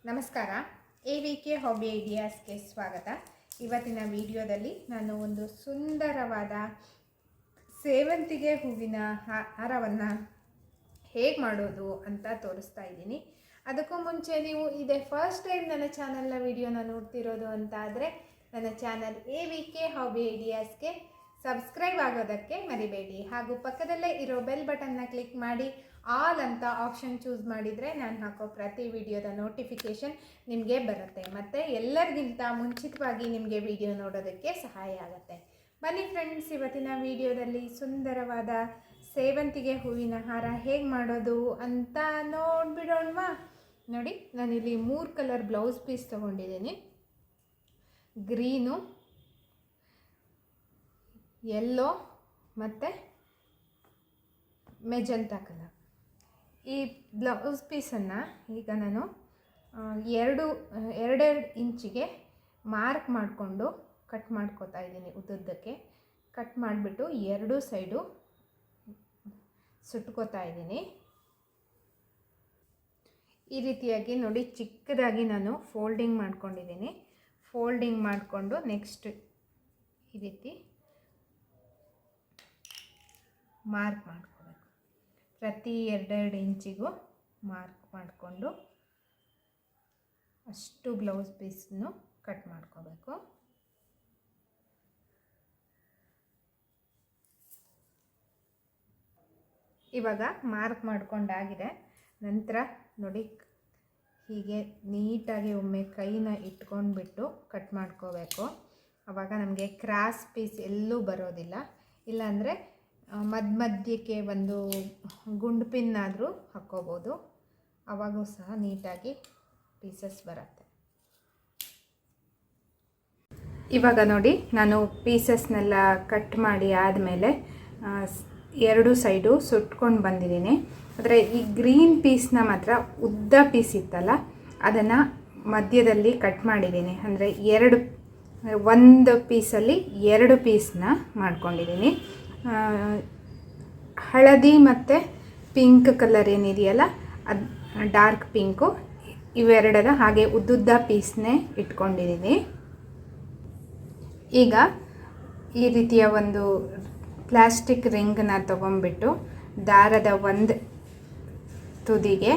ನಮಸ್ಕಾರ. AVK hobby ಐಡಿಯಾಸ್ಗೆ ಸ್ವಾಗತ. ಇವತ್ತಿನ ವಿಡಿಯೋದಲ್ಲಿ ನಾನು ಒಂದು ಸುಂದರವಾದ ಸೇವಂತಿಗೆ ಹೂವಿನ ಹಾರವನ್ನು ಹೇಗೆ ಮಾಡೋದು ಅಂತ ತೋರಿಸ್ತಾ ಇದ್ದೀನಿ. ಅದಕ್ಕೂ ಮುಂಚೆ ನೀವು ಇದೇ ಫಸ್ಟ್ ಟೈಮ್ ನನ್ನ ಚಾನಲ್ನ ವಿಡಿಯೋನ ನೋಡ್ತಿರೋದು ಅಂತ ಆದರೆ ನನ್ನ ಚಾನಲ್ AVK ಹಾಬಿ ಐಡಿಯಾಸ್ಗೆ ಸಬ್ಸ್ಕ್ರೈಬ್ ಆಗೋದಕ್ಕೆ ಮರಿಬೇಡಿ. ಹಾಗೂ ಪಕ್ಕದಲ್ಲೇ ಇರೋ ಬೆಲ್ ಬಟನ್ನ ಕ್ಲಿಕ್ ಮಾಡಿ ಆಲ್ ಅಂತ ಆಪ್ಷನ್ ಚೂಸ್ ಮಾಡಿದರೆ ನಾನು ಹಾಕೋ ಪ್ರತಿ ವಿಡಿಯೋದ ನೋಟಿಫಿಕೇಷನ್ ನಿಮಗೆ ಬರುತ್ತೆ ಮತ್ತು ಎಲ್ಲರಿಗಿಂತ ಮುಂಚಿತವಾಗಿ ನಿಮಗೆ ವಿಡಿಯೋ ನೋಡೋದಕ್ಕೆ ಸಹಾಯ ಆಗುತ್ತೆ. ಬನ್ನಿ ಫ್ರೆಂಡ್ಸ್, ಇವತ್ತಿನ ವಿಡಿಯೋದಲ್ಲಿ ಸುಂದರವಾದ ಸೇವಂತಿಗೆ ಹೂವಿನ ಹಾರ ಹೇಗೆ ಮಾಡೋದು ಅಂತ ನೋಡಿಬಿಡೋಣವಾ. ನೋಡಿ, ನಾನಿಲ್ಲಿ 3 ಕಲರ್ ಬ್ಲೌಸ್ ಪೀಸ್ ತೊಗೊಂಡಿದ್ದೀನಿ. ಗ್ರೀನು, ಯೆಲ್ಲೋ ಮತ್ತು ಮೆಜೆಂಟಾ ಕಲರ್. ಈ ಬ್ಲೌಸ್ ಪೀಸನ್ನು ಈಗ ನಾನು 2 ಇಂಚಿಗೆ ಮಾರ್ಕ್ ಮಾಡಿಕೊಂಡು ಕಟ್ ಮಾಡ್ಕೋತಾ ಇದ್ದೀನಿ. ಉದ್ದಕ್ಕೆ ಕಟ್ ಮಾಡಿಬಿಟ್ಟು 2 ಸೈಡು ಸುಟ್ಕೋತಾ ಇದ್ದೀನಿ. ಈ ರೀತಿಯಾಗಿ ನೋಡಿ, ಚಿಕ್ಕದಾಗಿ ನಾನು ಫೋಲ್ಡಿಂಗ್ ಮಾಡ್ಕೊಂಡಿದ್ದೀನಿ. ಫೋಲ್ಡಿಂಗ್ ಮಾಡಿಕೊಂಡು ನೆಕ್ಸ್ಟ್ ಈ ರೀತಿ ಮಾರ್ಕ್ ಮಾಡ್ಕೋಬೇಕು. ಪ್ರತಿ 2 ಇಂಚಿಗೂ ಮಾರ್ಕ್ ಮಾಡಿಕೊಂಡು ಅಷ್ಟು ಬ್ಲೌಸ್ ಪೀಸನ್ನು ಕಟ್ ಮಾಡ್ಕೋಬೇಕು. ಇವಾಗ ಮಾರ್ಕ್ ಮಾಡ್ಕೊಂಡಾಗಿದೆ. ನಂತರ ನೋಡಿ, ಹೀಗೆ ನೀಟಾಗಿ ಒಮ್ಮೆ ಕೈನ ಇಟ್ಕೊಂಡ್ಬಿಟ್ಟು ಕಟ್ ಮಾಡ್ಕೋಬೇಕು. ಆವಾಗ ನಮಗೆ ಕ್ರಾಸ್ ಪೀಸ್ ಎಲ್ಲೂ ಬರೋದಿಲ್ಲ. ಇಲ್ಲಾಂದರೆ ಮಧ್ಯಕ್ಕೆ ಒಂದು ಗುಂಡು ಪಿನ್ನಾದರೂ ಹಾಕ್ಕೋಬೋದು. ಆವಾಗೂ ಸಹ ನೀಟಾಗಿ ಪೀಸಸ್ ಬರುತ್ತೆ. ಇವಾಗ ನೋಡಿ, ನಾನು ಪೀಸಸ್ನೆಲ್ಲ ಕಟ್ ಮಾಡಿ ಆದಮೇಲೆ 2 ಸೈಡು ಸುಟ್ಕೊಂಡು ಬಂದಿದ್ದೀನಿ. ಆದರೆ ಈ ಗ್ರೀನ್ ಪೀಸ್ನ ಮಾತ್ರ ಉದ್ದ ಪೀಸ್ ಇತ್ತಲ್ಲ, ಅದನ್ನು ಮಧ್ಯದಲ್ಲಿ ಕಟ್ ಮಾಡಿದ್ದೀನಿ. ಅಂದರೆ ಒಂದು ಪೀಸಲ್ಲಿ 2 ಪೀಸ್ನ ಮಾಡ್ಕೊಂಡಿದ್ದೀನಿ. ಹಳದಿ ಮತ್ತು ಪಿಂಕ್ ಕಲರ್ ಏನಿದೆಯಲ್ಲ, ಅದು ಡಾರ್ಕ್ ಪಿಂಕು, ಇವೆರಡರ ಹಾಗೆ ಉದ್ದುದ್ದ ಪೀಸ್ನೇ ಇಟ್ಕೊಂಡಿದ್ದೀನಿ. ಈಗ ಈ ರೀತಿಯ ಒಂದು ಪ್ಲಾಸ್ಟಿಕ್ ರಿಂಗನ್ನ ತೊಗೊಂಡ್ಬಿಟ್ಟು ದಾರದ ಒಂದು ತುದಿಗೆ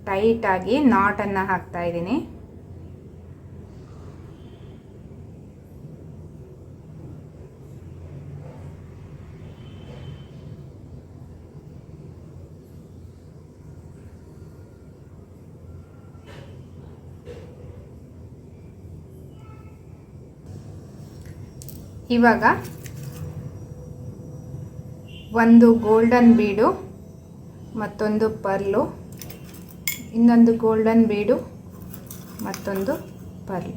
ಟೈಟಾಗಿ ನಾಟನ್ನು ಹಾಕ್ತಾಯಿದ್ದೀನಿ. ಇವಾಗ ಒಂದು ಗೋಲ್ಡನ್ ಬೀಡು, ಮತ್ತೊಂದು ಪರ್ಲು, ಇನ್ನೊಂದು ಗೋಲ್ಡನ್ ಬೀಡು, ಮತ್ತೊಂದು ಪರ್ಲ್,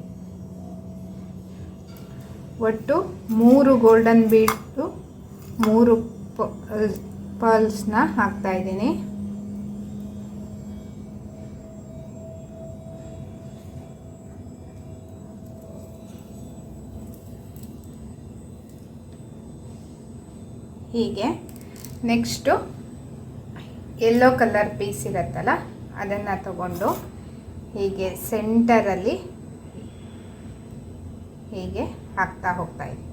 ಒಟ್ಟು 3 ಗೋಲ್ಡನ್ ಬೀಡು, 3 ಪರ್ಲ್ಸ್ನ ಹಾಕ್ತಾಯಿದ್ದೀನಿ. ಹೀಗೆ ನೆಕ್ಸ್ಟು ಯೆಲ್ಲೋ ಕಲರ್ ಪೀಸ್ ಇರುತ್ತಲ್ಲ, ಅದನ್ನು ತಗೊಂಡು ಹೀಗೆ ಸೆಂಟರಲ್ಲಿ ಹೀಗೆ ಹಾಕ್ತಾ ಹೋಗ್ತಾಯಿದ್ದೀನಿ.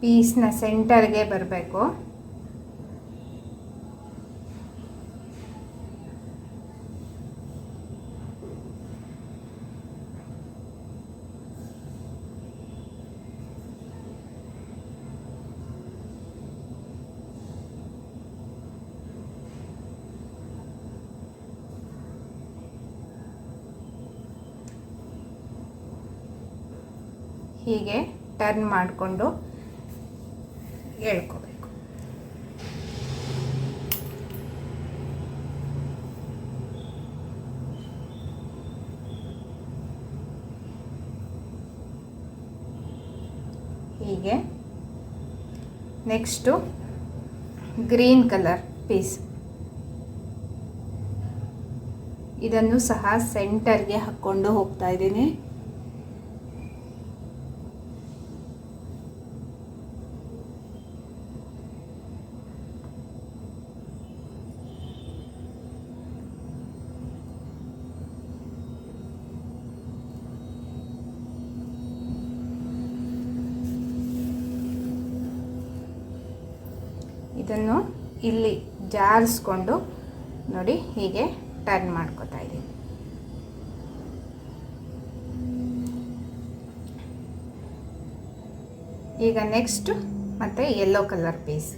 ಪೀಸ್ನ ಸೆಂಟರ್ಗೆ ಬರಬೇಕು. ಹೀಗೆ ಟರ್ನ್ ಮಾಡಿಕೊಂಡು ಎಳ್ಕೋಬೇಕು. ಹೀಗೆ. ನೆಕ್ಸ್ಟು ಗ್ರೀನ್ ಕಲರ್ ಪೀಸ್, ಇದನ್ನು ಸಹ ಸೆಂಟರ್ಗೆ ಹಾಕ್ಕೊಂಡು ಹೋಗ್ತಾ ಇದ್ದೀನಿ. ಇದನ್ನು ಇಲ್ಲಿ ಜಾರಿಸ್ಕೊಂಡು ನೋಡಿ ಹೀಗೆ ಟರ್ನ್ ಮಾಡ್ಕೊತಾ ಇದ್ದೀನಿ. ಈಗ ನೆಕ್ಸ್ಟ್ ಮತ್ತೆ ಯೆಲ್ಲೋ ಕಲರ್ ಪೀಸ್,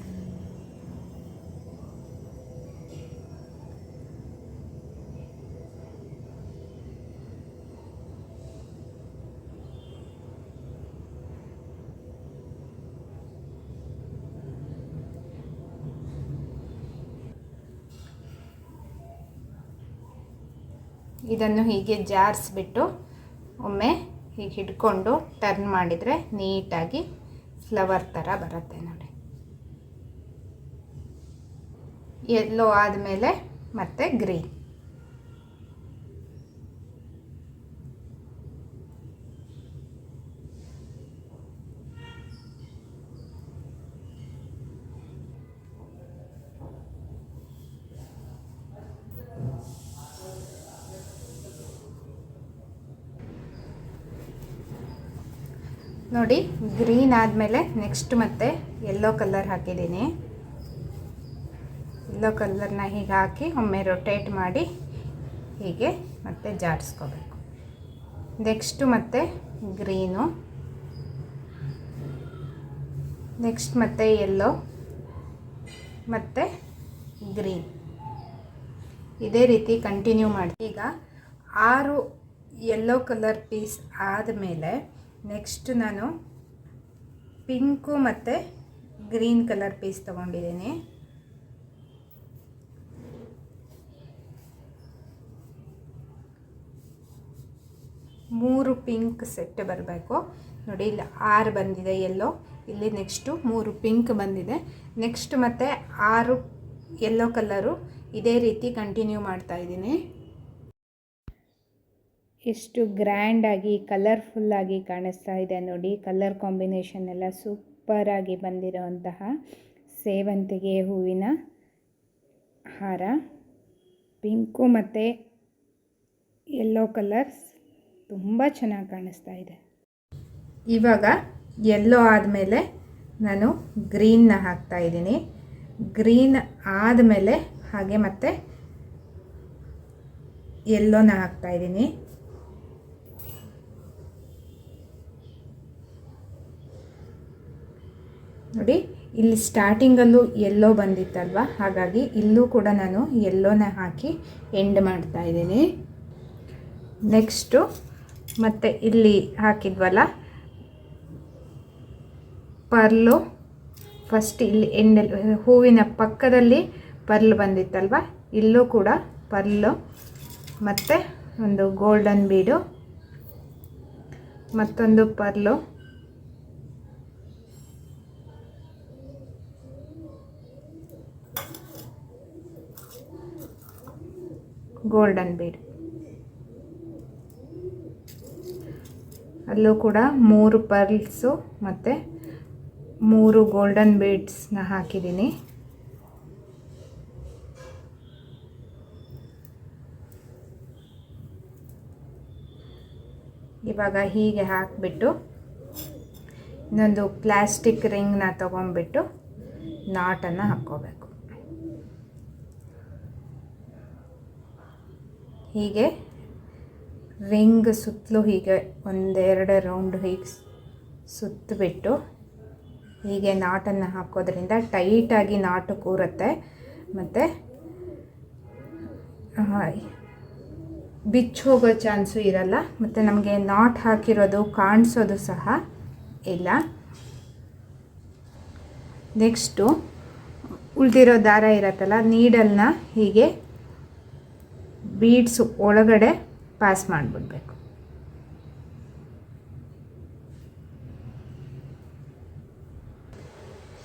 ಇದನ್ನು ಹೀಗೆ ಜಾರಿಸ್ಬಿಟ್ಟು ಒಮ್ಮೆ ಹೀಗೆ ಹಿಡ್ಕೊಂಡು ಟರ್ನ್ ಮಾಡಿದರೆ ನೀಟಾಗಿ ಫ್ಲವರ್ ಥರ ಬರುತ್ತೆ ನೋಡಿ. ಯೆಲ್ಲೋ ಆದಮೇಲೆ ಮತ್ತೆ ಗ್ರೀನ್, ನೋಡಿ ಗ್ರೀನ್ ಆದಮೇಲೆ ನೆಕ್ಸ್ಟ್ ಮತ್ತೆ ಯೆಲ್ಲೋ ಕಲರ್ ಹಾಕಿದ್ದೀನಿ. ಯೆಲ್ಲೋ ಕಲರ್ನ ಹೀಗೆ ಹಾಕಿ ಒಮ್ಮೆ ರೊಟೇಟ್ ಮಾಡಿ ಹೀಗೆ ಮತ್ತೆ ಜಾಡಿಸ್ಕೋಬೇಕು. ನೆಕ್ಸ್ಟು ಮತ್ತೆ ಗ್ರೀನು, ನೆಕ್ಸ್ಟ್ ಮತ್ತೆ ಯೆಲ್ಲೋ ಮತ್ತು ಗ್ರೀನ್, ಇದೇ ರೀತಿ ಕಂಟಿನ್ಯೂ ಮಾಡಿ. ಈಗ 6 ಯೆಲ್ಲೋ ಕಲರ್ ಪೀಸ್ ಆದಮೇಲೆ ನೆಕ್ಸ್ಟ್ ನಾನು ಪಿಂಕು ಮತ್ತು ಗ್ರೀನ್ ಕಲರ್ ಪೀಸ್ ತೊಗೊಂಡಿದ್ದೀನಿ. ಮೂರು ಪಿಂಕ್ ಸೆಟ್ ಬರಬೇಕು ನೋಡಿ. ಇಲ್ಲಿ 6 ಬಂದಿದೆ ಯೆಲ್ಲೋ, ಇಲ್ಲಿ ನೆಕ್ಸ್ಟು 3 ಪಿಂಕ್ ಬಂದಿದೆ. ನೆಕ್ಸ್ಟ್ ಮತ್ತೆ 6 ಯೆಲ್ಲೋ ಕಲರು ಇದೇ ರೀತಿ ಕಂಟಿನ್ಯೂ ಮಾಡ್ತಾ ಇದ್ದೀನಿ. ಎಷ್ಟು ಗ್ರ್ಯಾಂಡಾಗಿ ಕಲರ್ಫುಲ್ಲಾಗಿ ಕಾಣಿಸ್ತಾ ಇದೆ ನೋಡಿ. ಕಲರ್ ಕಾಂಬಿನೇಷನ್ ಎಲ್ಲ ಸೂಪರಾಗಿ ಬಂದಿರೋಂತಹ ಸೇವಂತಿಗೆ ಹೂವಿನ ಹಾರ. ಪಿಂಕು ಮತ್ತು ಯೆಲ್ಲೋ ಕಲರ್ಸ್ ತುಂಬ ಚೆನ್ನಾಗಿ ಕಾಣಿಸ್ತಾ ಇದೆ. ಇವಾಗ ಯೆಲ್ಲೋ ಆದಮೇಲೆ ನಾನು ಗ್ರೀನ್ನ ಹಾಕ್ತಾ ಇದ್ದೀನಿ. ಗ್ರೀನ್ ಆದಮೇಲೆ ಹಾಗೆ ಮತ್ತೆ ಯೆಲ್ಲೋನ ಹಾಕ್ತಾ ಇದ್ದೀನಿ. ನೋಡಿ ಇಲ್ಲಿ ಸ್ಟಾರ್ಟಿಂಗಲ್ಲೂ ಯೆಲ್ಲೋ ಬಂದಿತ್ತಲ್ವ, ಹಾಗಾಗಿ ಇಲ್ಲೂ ಕೂಡ ನಾನು ಯೆಲ್ಲೋನ ಹಾಕಿ ಎಂಡ್ ಮಾಡ್ತಾ ಇದ್ದೀನಿ. ನೆಕ್ಸ್ಟು ಮತ್ತು ಇಲ್ಲಿ ಹಾಕಿದ್ವಲ್ಲ ಪರ್ಲು, ಫಸ್ಟ್ ಇಲ್ಲಿ ಎಂಡಲ್ಲಿ ಹೂವಿನ ಪಕ್ಕದಲ್ಲಿ ಪರ್ಲ್ ಬಂದಿತ್ತಲ್ವ, ಇಲ್ಲೂ ಕೂಡ ಪರ್ಲು ಮತ್ತು ಒಂದು ಗೋಲ್ಡನ್ ಬೀಡು, ಮತ್ತೊಂದು ಪರ್ಲು, ಗೋಲ್ಡನ್ ಬೀಡ್, ಅಲ್ಲೂ ಕೂಡ 3 ಪರ್ಲ್ಸು ಮತ್ತು 3 ಗೋಲ್ಡನ್ ಬೀಡ್ಸ್ನ ಹಾಕಿದ್ದೀನಿ. ಇವಾಗ ಹೀಗೆ ಹಾಕಿಬಿಟ್ಟು ಇನ್ನೊಂದು ಪ್ಲಾಸ್ಟಿಕ್ ರಿಂಗ್ನ ತೊಗೊಂಡ್ಬಿಟ್ಟು ನಾಟನ್ನು ಹಾಕ್ಕೋಬೇಕು. ಹೀಗೆ ರಿಂಗ್ ಸುತ್ತಲೂ ಹೀಗೆ 1-2 ರೌಂಡ್ ಹೀಗೆ ಸುತ್ತಬಿಟ್ಟು ಹೀಗೆ ನಾಟನ್ನು ಹಾಕೋದ್ರಿಂದ ಟೈಟಾಗಿ ನಾಟು ಕೂರುತ್ತೆ ಮತ್ತು ಬಿಚ್ಚಿ ಹೋಗೋ ಚಾನ್ಸು ಇರಲ್ಲ ಮತ್ತು ನಮಗೆ ನಾಟ್ ಹಾಕಿರೋದು ಕಾಣಿಸೋದು ಸಹ ಇಲ್ಲ. ನೆಕ್ಸ್ಟು ಉಳಿದಿರೋ ದಾರ ಇರತ್ತಲ್ಲ, ನೀಡಲ್ನ ಹೀಗೆ ಬೀಡ್ಸ್ ಒಳಗಡೆ ಪಾಸ್ ಮಾಡಿಬಿಡ್ಬೇಕು.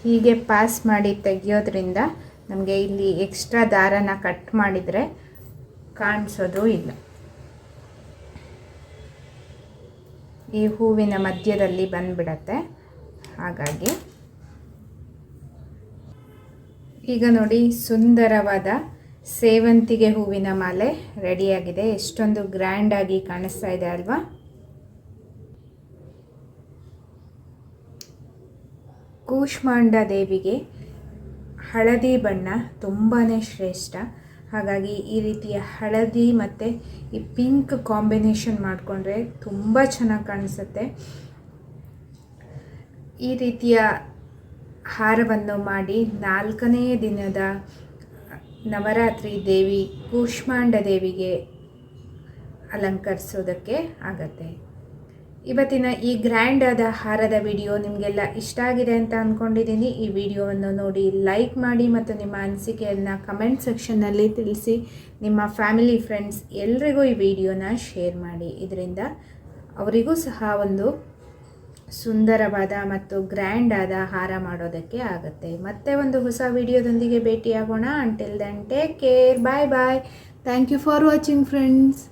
ಹೀಗೆ ಪಾಸ್ ಮಾಡಿ ತೆಗೆಯೋದ್ರಿಂದ ನಮಗೆ ಇಲ್ಲಿ ಎಕ್ಸ್ಟ್ರಾ ದಾರನ ಕಟ್ ಮಾಡಿದರೆ ಕಾಣಿಸೋದು ಇಲ್ಲ. ಈ ಹೂವಿನ ಮಧ್ಯದಲ್ಲಿ ಬಂದ್ಬಿಡತ್ತೆ. ಹಾಗಾಗಿ ಈಗ ನೋಡಿ, ಸುಂದರವಾದ ಸೇವಂತಿಗೆ ಹೂವಿನ ಮಾಲೆ ರೆಡಿಯಾಗಿದೆ. ಎಷ್ಟೊಂದು ಗ್ರ್ಯಾಂಡಾಗಿ ಕಾಣಿಸ್ತಾ ಇದೆ ಅಲ್ವಾ? ಕೂಷ್ಮಾಂಡ ದೇವಿಗೆ ಹಳದಿ ಬಣ್ಣ ತುಂಬಾ ಶ್ರೇಷ್ಠ. ಹಾಗಾಗಿ ಈ ರೀತಿಯ ಹಳದಿ ಮತ್ತು ಈ ಪಿಂಕ್ ಕಾಂಬಿನೇಷನ್ ಮಾಡಿಕೊಂಡ್ರೆ ತುಂಬ ಚೆನ್ನಾಗಿ ಕಾಣಿಸುತ್ತೆ. ಈ ರೀತಿಯ ಹಾರವನ್ನು ಮಾಡಿ 4ನೇ ದಿನದ ನವರಾತ್ರಿ ದೇವಿ ಕೂಷ್ಮಾಂಡ ದೇವಿಗೆ ಅಲಂಕರಿಸೋದಕ್ಕೆ ಆಗತ್ತೆ. ಇವತ್ತಿನ ಈ ಗ್ರ್ಯಾಂಡ್ ಆದ ಹಾರದ ವಿಡಿಯೋ ನಿಮಗೆಲ್ಲ ಇಷ್ಟ ಆಗಿದೆ ಅಂತ ಅಂದ್ಕೊಂಡಿದ್ದೀನಿ. ಈ ವಿಡಿಯೋವನ್ನು ನೋಡಿ ಲೈಕ್ ಮಾಡಿ ಮತ್ತು ನಿಮ್ಮ ಅನಿಸಿಕೆಯನ್ನು ಕಮೆಂಟ್ ಸೆಕ್ಷನ್ನಲ್ಲಿ ತಿಳಿಸಿ. ನಿಮ್ಮ ಫ್ಯಾಮಿಲಿ ಫ್ರೆಂಡ್ಸ್ ಎಲ್ರಿಗೂ ಈ ವಿಡಿಯೋನ ಶೇರ್ ಮಾಡಿ. ಇದರಿಂದ ಅವರಿಗೂ ಸಹ ಒಂದು ಸುಂದರವಾದ ಮತ್ತು ಗ್ರ್ಯಾಂಡ್ ಆದ ಹಾರ ಮಾಡೋದಕ್ಕೆ ಆಗುತ್ತೆ. ಮತ್ತೆ ಒಂದು ಹೊಸ ವಿಡಿಯೋದೊಂದಿಗೆ ಭೇಟಿಯಾಗೋಣ. Until then take care. Bye bye. Thank you for watching friends.